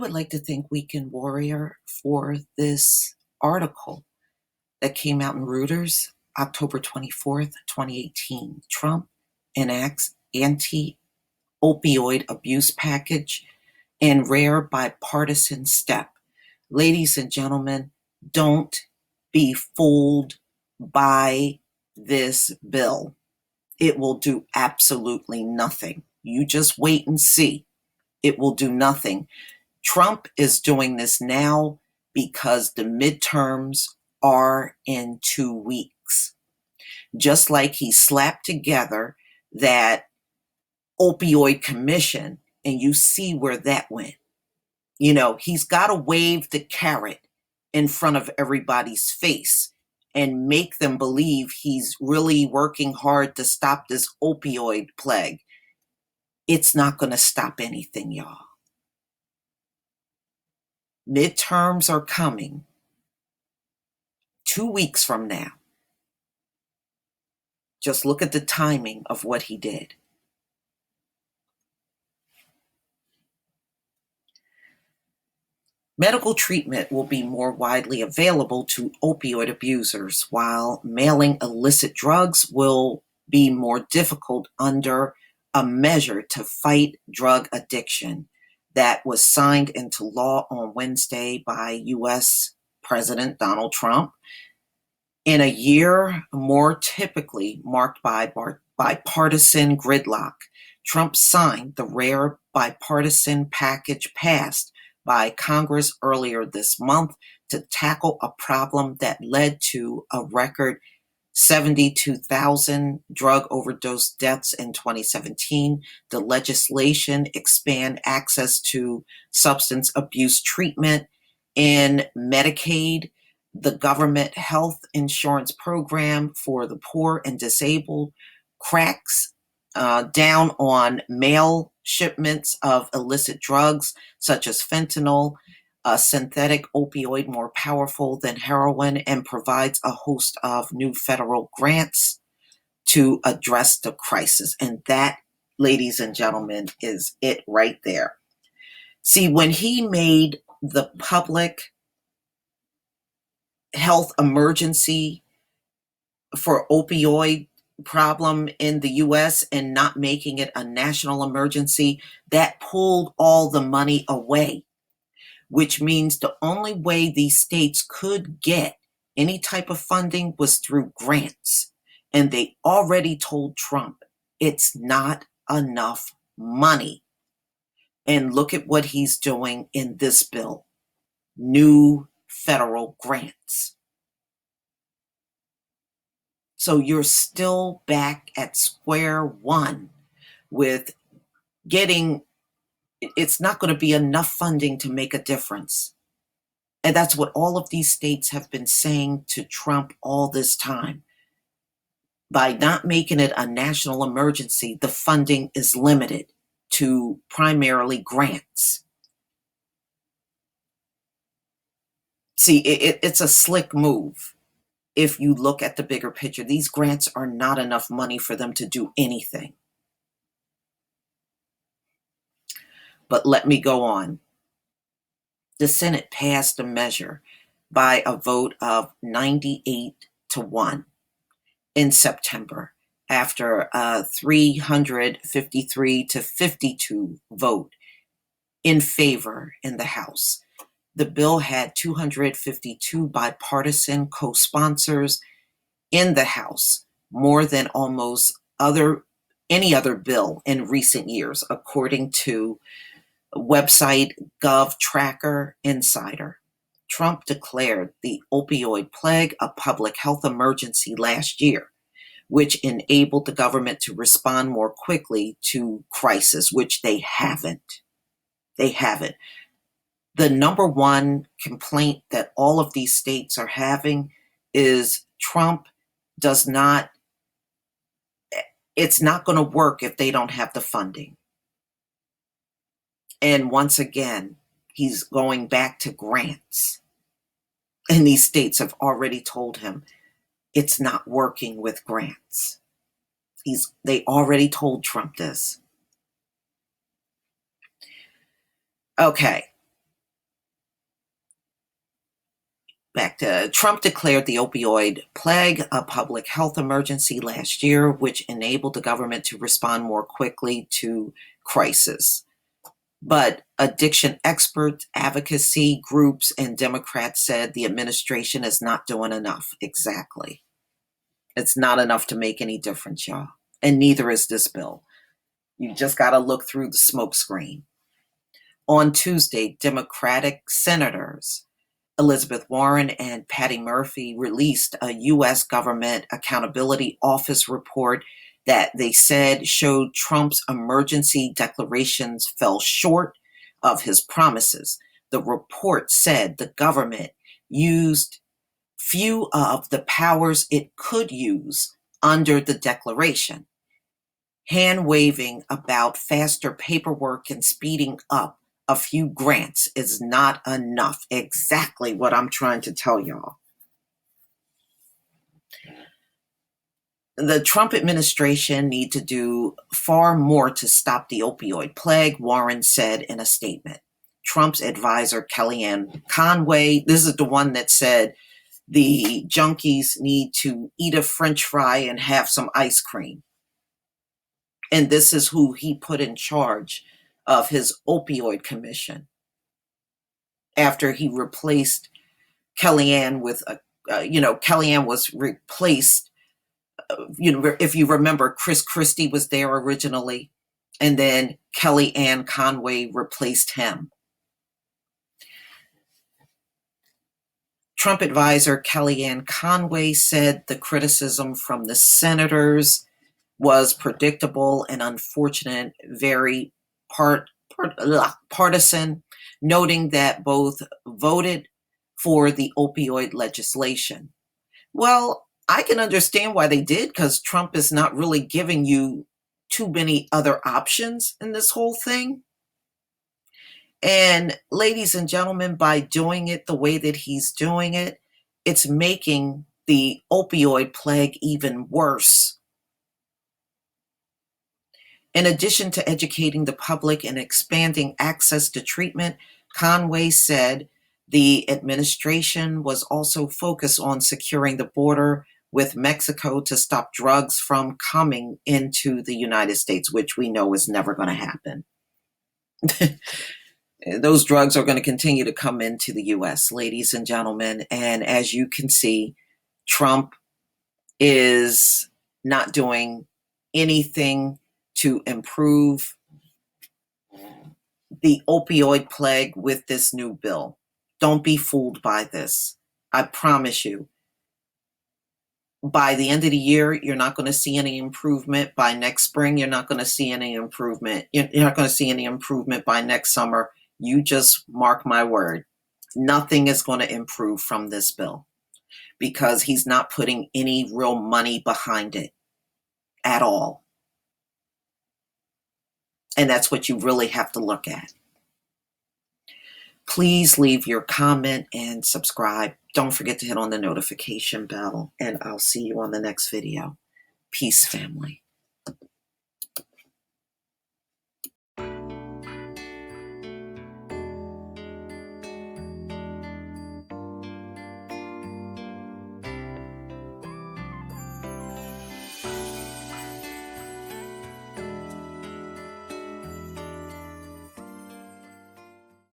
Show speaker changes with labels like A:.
A: would like to thank Weekend Warrior for this article that came out in Reuters October 24th, 2018. Trump enacts anti opioid abuse package in rare bipartisan step. Ladies and gentlemen, don't be fooled by this bill. It will do absolutely nothing. You just wait and see. It will do nothing. Trump is doing this now because the midterms are in 2 weeks. Just like he slapped together that opioid commission, and you see where that went. You know, he's got to wave the carrot in front of everybody's face and make them believe he's really working hard to stop this opioid plague. It's not going to stop anything, y'all. Midterms are coming 2 weeks from now. Just look at the timing of what he did. Medical treatment will be more widely available to opioid abusers, while mailing illicit drugs will be more difficult under a measure to fight drug addiction that was signed into law on Wednesday by U.S. President Donald Trump. In a year more typically marked by bipartisan gridlock, Trump signed the rare bipartisan package passed by Congress earlier this month to tackle a problem that led to a record 72,000 drug overdose deaths in 2017. The legislation expand access to substance abuse treatment in Medicaid, the government health insurance program for the poor and disabled, cracks down on mail shipments of illicit drugs such as fentanyl, a synthetic opioid more powerful than heroin, and provides a host of new federal grants to address the crisis. And that, ladies and gentlemen, is it right there. See, when he made the public health emergency for opioid problem in the US and not making it a national emergency, that pulled all the money away, which means the only way these states could get any type of funding was through grants. And they already told Trump it's not enough money. And look at what he's doing in this bill. New federal grants. So you're still back at square one with getting, it's not going to be enough funding to make a difference. And that's what all of these states have been saying to Trump all this time. By not making it a national emergency, the funding is limited to primarily grants. See, it's a slick move. If you look at the bigger picture, these grants are not enough money for them to do anything. But let me go on. The Senate passed a measure by a vote of 98-1 in September after a 353-52 vote in favor in the House. The bill had 252 bipartisan co-sponsors in the House, more than almost any other bill in recent years, according to website GovTracker Insider. Trump declared the opioid plague a public health emergency last year, which enabled the government to respond more quickly to crisis, which they haven't. They haven't. The number one complaint that all of these states are having is Trump it's not going to work if they don't have the funding. And once again, he's going back to grants. And these states have already told him it's not working with grants. They already told Trump this. Okay. back to Trump declared the opioid plague a public health emergency last year, which enabled the government to respond more quickly to crisis. But addiction experts, advocacy groups, and Democrats said the administration is not doing enough. Exactly. It's not enough to make any difference, y'all. And neither is this bill. You just got to look through the smoke screen. On Tuesday, Democratic senators Elizabeth Warren and Patty Murphy released a U.S. Government Accountability Office report that they said showed Trump's emergency declarations fell short of his promises. The report said the government used few of the powers it could use under the declaration. Hand-waving about faster paperwork and speeding up a few grants is not enough. Exactly what I'm trying to tell y'all. The Trump administration need to do far more to stop the opioid plague, Warren said in a statement. Trump's advisor, Kellyanne Conway, this is the one that said the junkies need to eat a French fry and have some ice cream. And this is who he put in charge of his opioid commission after he replaced Kellyanne with Kellyanne was replaced. If you remember, Chris Christie was there originally, and then Kellyanne Conway replaced him. Trump advisor Kellyanne Conway said the criticism from the senators was predictable and unfortunate, very partisan, noting that both voted for the opioid legislation. Well, I can understand why they did, because Trump is not really giving you too many other options in this whole thing. And ladies and gentlemen, by doing it the way that he's doing it, it's making the opioid plague even worse. In addition to educating the public and expanding access to treatment, Conway said the administration was also focused on securing the border with Mexico to stop drugs from coming into the United States, which we know is never going to happen. Those drugs are going to continue to come into the U.S., ladies and gentlemen. And as you can see, Trump is not doing anything to improve the opioid plague with this new bill. Don't be fooled by this. I promise you. By the end of the year, you're not going to see any improvement. By next spring, you're not going to see any improvement. You're not going to see any improvement by next summer. You just mark my word. Nothing is going to improve from this bill because he's not putting any real money behind it at all. And that's what you really have to look at. Please leave your comment and subscribe. Don't forget to hit on the notification bell, and I'll see you on the next video. Peace, family.